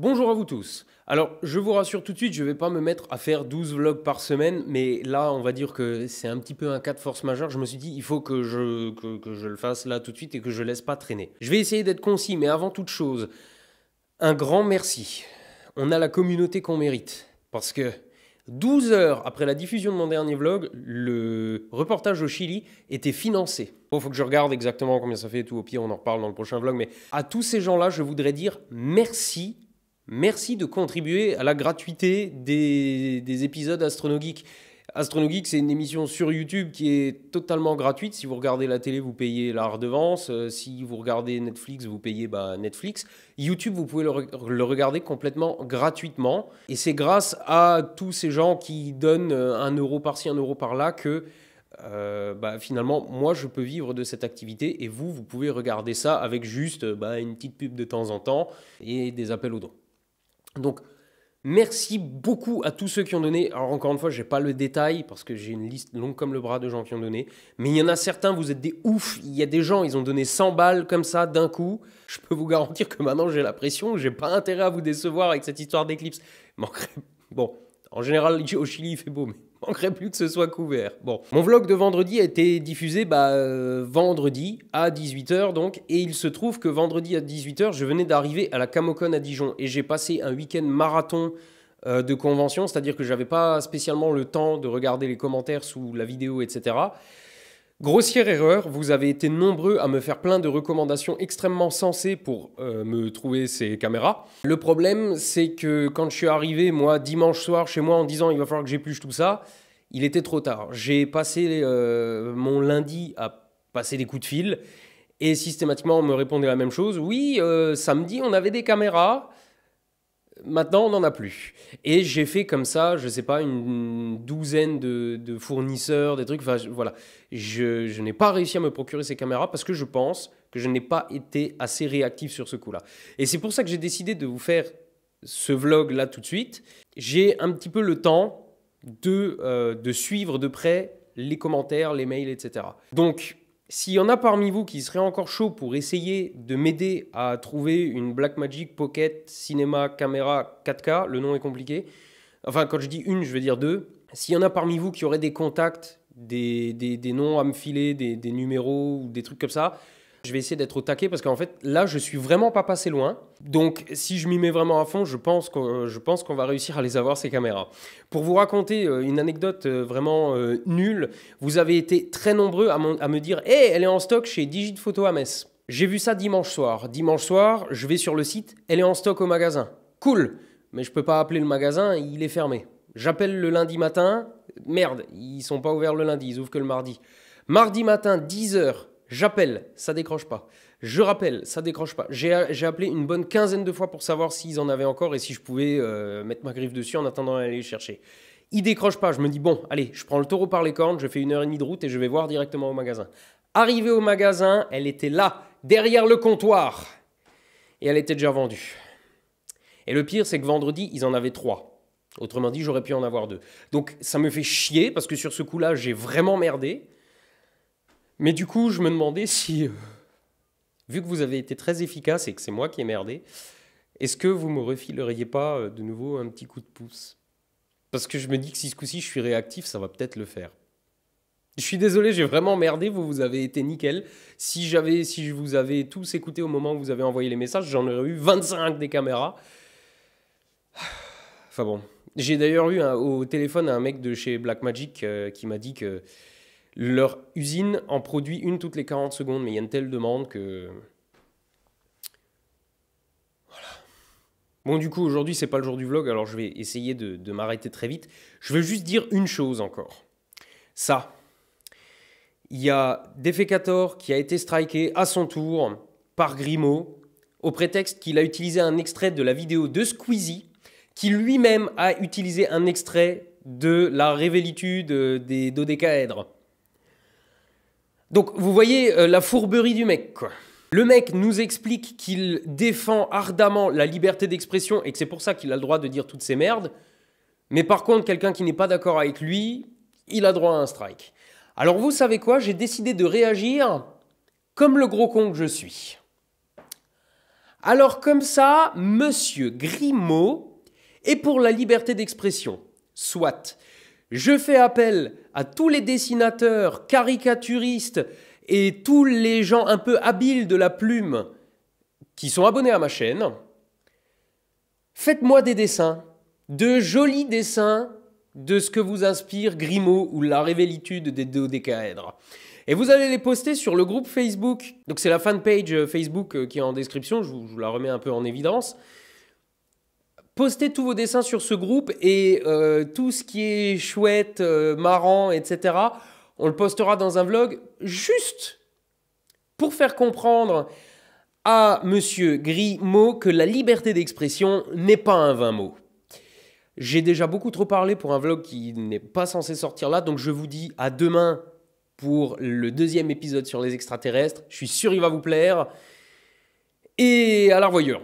Bonjour à vous tous. Alors, je vous rassure tout de suite, je ne vais pas me mettre à faire 12 vlogs par semaine, mais là, on va dire que c'est un petit peu un cas de force majeure. Je me suis dit, il faut que je le fasse là tout de suite et que je ne laisse pas traîner. Je vais essayer d'être concis, mais avant toute chose, un grand merci. On a la communauté qu'on mérite. Parce que 12 heures après la diffusion de mon dernier vlog, le reportage au Chili était financé. Bon, faut que je regarde exactement combien ça fait et tout. Au pire, on en reparle dans le prochain vlog. Mais à tous ces gens-là, je voudrais dire merci. Merci de contribuer à la gratuité des épisodes AstronoGeek. AstronoGeek, c'est une émission sur YouTube qui est totalement gratuite. Si vous regardez la télé, vous payez la redevance. Si vous regardez Netflix, vous payez Netflix. YouTube, vous pouvez le regarder complètement gratuitement. Et c'est grâce à tous ces gens qui donnent 1 € par-ci, 1 € par-là que finalement, moi, je peux vivre de cette activité. Et vous pouvez regarder ça avec juste une petite pub de temps en temps et des appels aux dons. Donc, merci beaucoup à tous ceux qui ont donné. Alors, encore une fois, je n'ai pas le détail parce que j'ai une liste longue comme le bras de gens qui ont donné. Mais il y en a certains, vous êtes des oufs. Il y a des gens, ils ont donné 100 balles comme ça d'un coup. Je peux vous garantir que maintenant, j'ai la pression. Je n'ai pas intérêt à vous décevoir avec cette histoire d'éclipse. Bon, en général, au Chili, il fait beau, mais il manquerait plus que ce soit couvert. Bon, mon vlog de vendredi a été diffusé vendredi à 18 h donc, et il se trouve que vendredi à 18 h, je venais d'arriver à la Camocon à Dijon et j'ai passé un week-end marathon de convention, c'est-à-dire que j'avais pas spécialement le temps de regarder les commentaires sous la vidéo, etc. Grossière erreur, vous avez été nombreux à me faire plein de recommandations extrêmement sensées pour me trouver ces caméras. Le problème, c'est que quand je suis arrivé, moi, dimanche soir, chez moi, en disant « il va falloir que j'épluche tout ça », il était trop tard. J'ai passé mon lundi à passer des coups de fil et systématiquement, on me répondait la même chose. « Oui, samedi, on avait des caméras. » Maintenant, on n'en a plus. Et j'ai fait comme ça, je ne sais pas, une douzaine de fournisseurs, des trucs. Enfin, voilà. Je n'ai pas réussi à me procurer ces caméras parce que je pense que je n'ai pas été assez réactif sur ce coup-là. Et c'est pour ça que j'ai décidé de vous faire ce vlog-là tout de suite. J'ai un petit peu le temps de suivre de près les commentaires, les mails, etc. Donc, s'il y en a parmi vous qui seraient encore chauds pour essayer de m'aider à trouver une Blackmagic Pocket Cinema Camera 4K, le nom est compliqué. Enfin, quand je dis une, je veux dire deux. S'il y en a parmi vous qui auraient des contacts, des noms à me filer, des numéros ou des trucs comme ça, je vais essayer d'être au taquet parce qu'en fait, là, je suis vraiment pas passé loin. Donc, si je m'y mets vraiment à fond, je pense qu'on va réussir à les avoir, ces caméras. Pour vous raconter une anecdote vraiment nulle, vous avez été très nombreux à me dire « Hey, elle est en stock chez Digiphoto à Metz ». J'ai vu ça dimanche soir. Dimanche soir, je vais sur le site, elle est en stock au magasin. Cool, mais je peux pas appeler le magasin, il est fermé. J'appelle le lundi matin, merde, ils sont pas ouverts le lundi, ils ouvrent que le mardi. Mardi matin, 10 h. J'appelle, ça décroche pas. Je rappelle, ça décroche pas. J'ai appelé une bonne quinzaine de fois pour savoir s'ils en avaient encore et si je pouvais mettre ma griffe dessus en attendant d'aller les chercher. Ils décrochent pas. Je me dis, bon, allez, je prends le taureau par les cornes, je fais 1 h 30 de route et je vais voir directement au magasin. Arrivé au magasin, elle était là, derrière le comptoir. Et elle était déjà vendue. Et le pire, c'est que vendredi, ils en avaient 3. Autrement dit, j'aurais pu en avoir 2. Donc ça me fait chier parce que sur ce coup-là, j'ai vraiment merdé. Mais du coup, je me demandais si, vu que vous avez été très efficace et que c'est moi qui ai merdé, est-ce que vous ne me refileriez pas de nouveau un petit coup de pouce? Parce que je me dis que si ce coup-ci je suis réactif, ça va peut-être le faire. Je suis désolé, j'ai vraiment merdé, vous avez été nickel. Si je vous avais tous écouté au moment où vous avez envoyé les messages, j'en aurais eu 25 des caméras. Enfin bon. J'ai d'ailleurs eu au téléphone un mec de chez Blackmagic qui m'a dit que leur usine en produit une toutes les 40 secondes, mais il y a une telle demande que... Voilà. Bon, du coup, aujourd'hui, c'est pas le jour du vlog, alors je vais essayer de m'arrêter très vite. Je veux juste dire une chose encore. Ça, il y a Defecator qui a été striké à son tour par Grimaud, au prétexte qu'il a utilisé un extrait de la vidéo de Squeezie, qui lui-même a utilisé un extrait de la révélitude des dodécaèdres. Donc, vous voyez la fourberie du mec, quoi. Le mec nous explique qu'il défend ardemment la liberté d'expression et que c'est pour ça qu'il a le droit de dire toutes ces merdes. Mais par contre, quelqu'un qui n'est pas d'accord avec lui, il a droit à un strike. Alors, vous savez quoi? J'ai décidé de réagir comme le gros con que je suis. Alors comme ça, Monsieur Grimaud est pour la liberté d'expression. Soit. Je fais appel à tous les dessinateurs, caricaturistes et tous les gens un peu habiles de la plume qui sont abonnés à ma chaîne. Faites-moi des dessins, de jolis dessins de ce que vous inspire Grimaud ou la révélitude des dodécaèdres. Et vous allez les poster sur le groupe Facebook. Donc c'est la fanpage Facebook qui est en description, je vous la remets un peu en évidence. Postez tous vos dessins sur ce groupe et tout ce qui est chouette, marrant, etc., on le postera dans un vlog juste pour faire comprendre à Monsieur Grimaud que la liberté d'expression n'est pas un vain mot. J'ai déjà beaucoup trop parlé pour un vlog qui n'est pas censé sortir là, donc je vous dis à demain pour le 2e épisode sur les extraterrestres. Je suis sûr qu'il va vous plaire. Et à la revoyure.